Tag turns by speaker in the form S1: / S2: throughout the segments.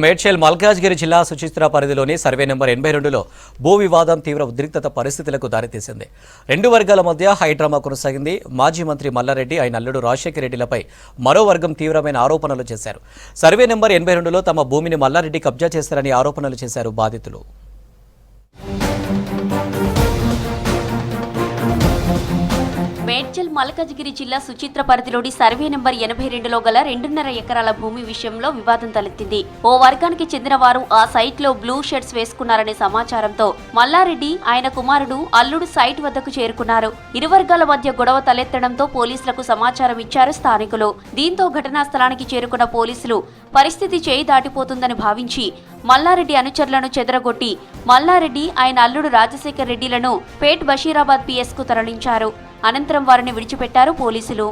S1: మేడ్చల్ మల్కాజ్గిరి జిల్లా సుచిత్ర పరిధిలోని survey number 82లో భూ వివాదం తీవ్ర ఉద్రిక్తత పరిస్థితులకు దారితీసింది. రెండు వర్గాల మధ్య హైడ్రామా కొనసాగింది. మాజీ మంత్రి మల్లారెడ్డి ఆయన అల్లుడు రాజశేఖర్ రెడ్డిలపై మరో వర్గం తీవ్రమైన ఆరోపణలు చేశారు. సర్వే నెంబర్ 82లో తమ భూమిని మల్లారెడ్డి కబ్జా చేశారని ఆరోపణలు చేశారు బాధితులు.
S2: మేడ్చల్ మల్కాజ్గిరి జిల్లా సుచిత్ర పరిధిలోని సర్వే నెంబర్ 82లో గల 2.5 ఎకరాల భూమి విషయంలో వివాదం తలెత్తింది. ఓ వర్గానికి చెందిన వారు ఆ సైట్ లో బ్లూ షర్ట్స్ వేసుకున్నారనే సమాచారంతో మల్లారెడ్డి ఆయన కుమారుడు అల్లుడు సైట్ వద్దకు చేరుకున్నారు. ఇరు వర్గాల మధ్య గొడవ తలెత్తడంతో పోలీసులకు సమాచారం ఇచ్చారు స్థానికులు. దీంతో ఘటనా స్థలానికి చేరుకున్న పోలీసులు పరిస్థితి చేయి దాటిపోతుందని భావించి మల్లారెడ్డి అనుచరులను చెదరగొట్టి మల్లారెడ్డి ఆయన అల్లుడు రాజశేఖర్ రెడ్డిలను పేట్ బషీరాబాద్ పిఎస్ కు తరలించారు. అనంతరం వారిని విడిచిపెట్టారు పోలీసులు.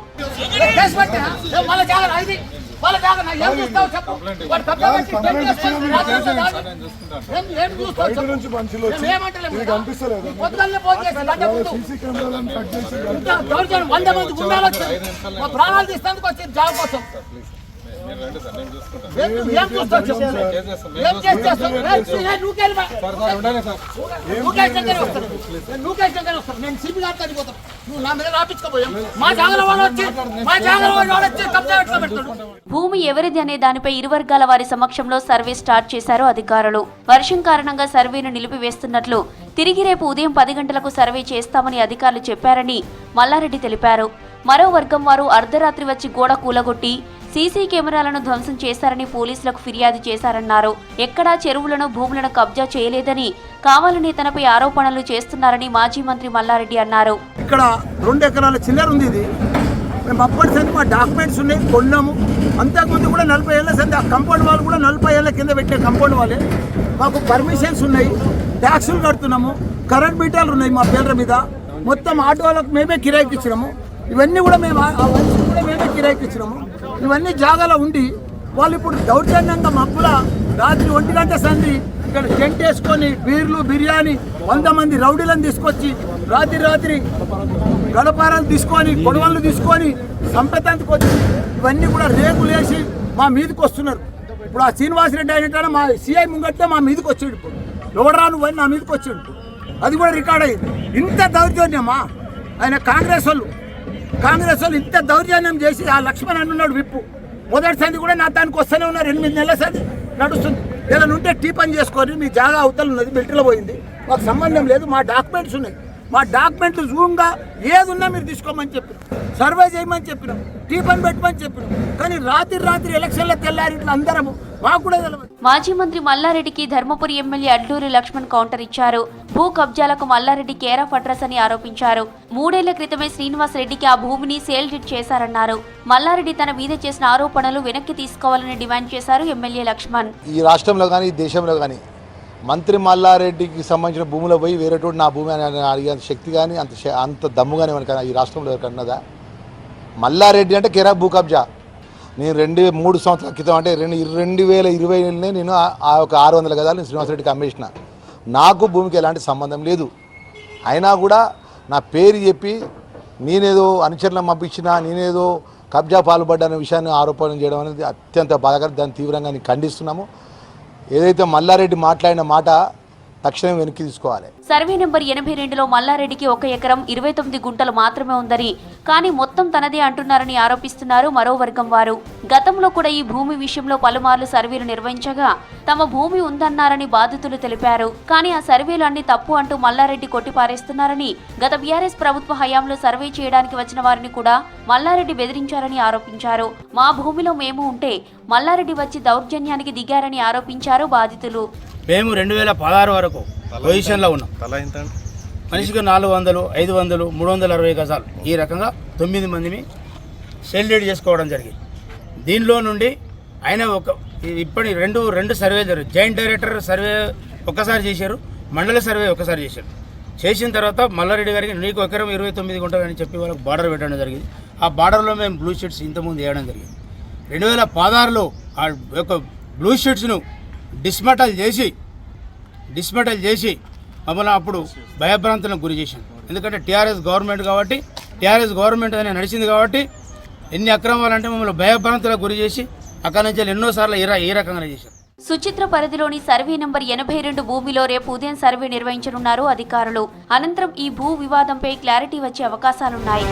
S2: భూమి ఎవరిది అనే దానిపై ఇరు వర్గాల వారి సమక్షంలో సర్వే స్టార్ట్ చేశారు అధికారులు. వర్షం కారణంగా సర్వేను నిలిపివేస్తున్నట్లు, తిరిగి రేపు ఉదయం 10 గంటలకు సర్వే చేస్తామని అధికారులు చెప్పారని మల్లారెడ్డి తెలిపారు. మరో వర్గం వారు అర్ధరాత్రి వచ్చి గోడ కూలగొట్టి సీసీ కెమెరాలను ధ్వంసం చేశారని పోలీసులకు ఫిర్యాదు చేశారన్నారు. ఎక్కడా చెరువులను భూములను కబ్జా చేయలేదని, కావాలని తనపై ఆరోపణలు చేస్తున్నారని మాజీ మంత్రి మల్లారెడ్డి అన్నారు.
S3: ఇక్కడ 2 ఎకరాల చిల్లర ఉంది. ఇది మేము అప్పటి సంది మా డాక్యుమెంట్స్ ఉన్నాయి, కొన్నాము. అంతకుముందు కూడా 40 ఏళ్ళ సంది ఆ కంపౌండ్ వాళ్ళు కూడా 40 ఏళ్ళ కింద పెట్టే కంపౌండ్ వాళ్ళే. మాకు పర్మిషన్స్ ఉన్నాయి, ట్యాక్సులు కడుతున్నాము, కరెంట్ మీటర్లు ఉన్నాయి మా పేర్ల మీద. మొత్తం ఆటో వాళ్ళకు మేమే కిరాయికి ఇచ్చినాము. ఇవన్నీ కూడా మేము మేమే కిరాయికి ఇచ్చినాము. ఇవన్నీ జాగాలో ఉండి వాళ్ళు ఇప్పుడు దౌర్జన్యంగా మబ్బుల రాత్రి 1 గంట సంది ఇక్కడ టెంట్ వేసుకొని బీర్లు బిర్యానీ 100 మంది రౌడీలను తీసుకొచ్చి రాత్రి గడపారాలు తీసుకొని కొడవళ్ళు తీసుకొని సంపెతానికి వచ్చి ఇవన్నీ కూడా రేకులు వేసి మా మీదకి వస్తున్నారు. ఇప్పుడు ఆ శ్రీనివాసరెడ్డి అయినట్టు మా సిఐ ముంగట్లే మా మీదకి వచ్చాడు. ఇప్పుడు ఎవడరాను పోయి నా మీదకి వచ్చాడు. అది కూడా రికార్డ్ అయింది. ఇంత దౌర్జన్యమా? ఆయన కాంగ్రెస్ వాళ్ళు ఇంత దౌర్జన్యం చేసి ఆ లక్ష్మణ్ అన్నాడు విప్పు. మొదటి సంది కూడా నా దానికి వస్తూనే ఉన్నారు. 8 నెలల సంది నడుస్తుంది. ఏదైనా ఉంటే టీ పని చేసుకొని మీ జాగా అవతల ఉన్నది, మిలిటరీలో పోయింది, మాకు సంబంధం లేదు. మా డాక్యుమెంట్స్ ఉన్నాయి. మా డాక్యుమెంట్లు జూమ్గా ఏది ఉన్నా మీరు తీసుకోమని చెప్పినాం, సర్వే చేయమని చెప్పినాం, టీ పని పెట్టమని చెప్పినాం. కానీ రాత్రి ఎలక్షన్ల తెల్లారి ఇట్లా అందరము మాకు కూడా తెలియదు.
S2: మాజీ మంత్రి మల్లారెడ్డికి ధర్మపురి ఎమ్మెల్యే అడ్లూరి లక్ష్మణ్ కౌంటర్ ఇచ్చారు. భూ కబ్జాలకు మల్లారెడ్డి కేర్ ఆఫ్ అడ్రస్ అని ఆరోపించారు. 3 ఏళ్ల క్రితమే శ్రీనివాసరెడ్డికి ఆ భూమిని సేల్ డీడ్ చేశారన్నారు. మల్లారెడ్డి తన మీద చేసిన ఆరోపణలు వెనక్కి తీసుకోవాలని డిమాండ్ చేశారు ఎమ్మెల్యే లక్ష్మణ్.
S4: ఈ రాష్ట్రంలో కానీ ఈ దేశంలో కానీ మంత్రి మల్లారెడ్డికి సంబంధించిన భూములో పోయి వేరేటోడు నా భూమి అని అడిగే శక్తి కానీ అంత దమ్ము కానీ మనకు ఈ రాష్ట్రంలో ఎవరికన్నదా? మల్లారెడ్డి అంటే కేరా భూ కబ్జా. నేను 3 సంవత్సరాల క్రితం అంటే 2020 నేను ఆ ఒక 600 గజాలు శ్రీనివాసరెడ్డికి అమ్మేసిన. నాకు భూమికి ఎలాంటి సంబంధం లేదు. అయినా కూడా నా పేరు చెప్పి నేనేదో అనుచరులను పంపించినా, నేనేదో కబ్జా పాల్పడ్డా విషయాన్ని ఆరోపణ చేయడం అనేది అత్యంత బాధాకరం. దాన్ని తీవ్రంగా ఖండిస్తున్నాము. ఏదైతే మల్లారెడ్డి మాట్లాడిన మాట తక్షణం వెనక్కి తీసుకోవాలి.
S2: సర్వే నెంబర్ 82లో మల్లారెడ్డికి 1 ఎకరం 29 గుంటలు మాత్రమే ఉందని, కానీ మొత్తం తనదే అంటున్నారని ఆరోపిస్తున్నారు మరో వర్గం వారు. గతంలో కూడా ఈ భూమి విషయంలో పలుమార్లు సర్వేలు నిర్వహించగా తమ భూమి ఉందన్నారని బాధితులు తెలిపారు. కానీ ఆ సర్వేలు అన్ని తప్పు అంటూ మల్లారెడ్డి కొట్టిపారేస్తున్నారని, గత బీఆర్ఎస్ ప్రభుత్వ హయాంలో సర్వే చేయడానికి వచ్చిన వారిని కూడా మల్లారెడ్డి బెదిరించారని ఆరోపించారు. మా భూమిలో మేము ఉంటే మల్లారెడ్డి వచ్చి దౌర్జన్యానికి దిగారని ఆరోపించారు బాధితులు.
S5: మేము 2016 వరకు పొజిషన్లో ఉన్నాం. మనిషికి 400, 500, 360 గజాలు ఈ రకంగా 9 మందిని సెల్యూట్ చేసుకోవడం జరిగింది. దీనిలో నుండి ఆయన ఇప్పటి రెండు సర్వే జరిగింది. జాయింట్ డైరెక్టర్ సర్వే ఒక్కసారి చేశారు, మండల సర్వే ఒక్కసారి చేశారు. చేసిన తర్వాత మల్లారెడ్డి గారికి నీకు 1 ఎకరం 29 గుంటలు అని చెప్పి వాళ్ళకి బార్డర్ పెట్టడం జరిగింది. ఆ బార్డర్లో మేము బ్లూ షీట్స్ ఇంతకుముందు వేయడం జరిగింది. 2016లో ఆ యొక్క బ్లూ షీట్స్ను డిస్మెటల్ చేసి మమ్మల్ని అప్పుడు భయభ్రాంతులకు గురి చేశాను. ఎందుకంటే టీఆర్ఎస్ గవర్నమెంట్ కాబట్టి, టీఆర్ఎస్ గవర్నమెంట్ అనేది నడిచింది కాబట్టి ఎన్ని అక్రమాలంటే మమ్మల్ని భయభ్రాంతులకు గురి చేసి అక్కడి నుంచి ఎన్నోసార్లు ఈ రకంగానే చేశారు.
S2: సుచిత్ర పరిధిలోని సర్వే నంబర్ 82 భూమిలో రేపు ఉదయం సర్వే నిర్వహించనున్నారు అధికారులు. అనంతరం ఈ భూ వివాదంపై క్లారిటీ వచ్చే అవకాశాలున్నాయి.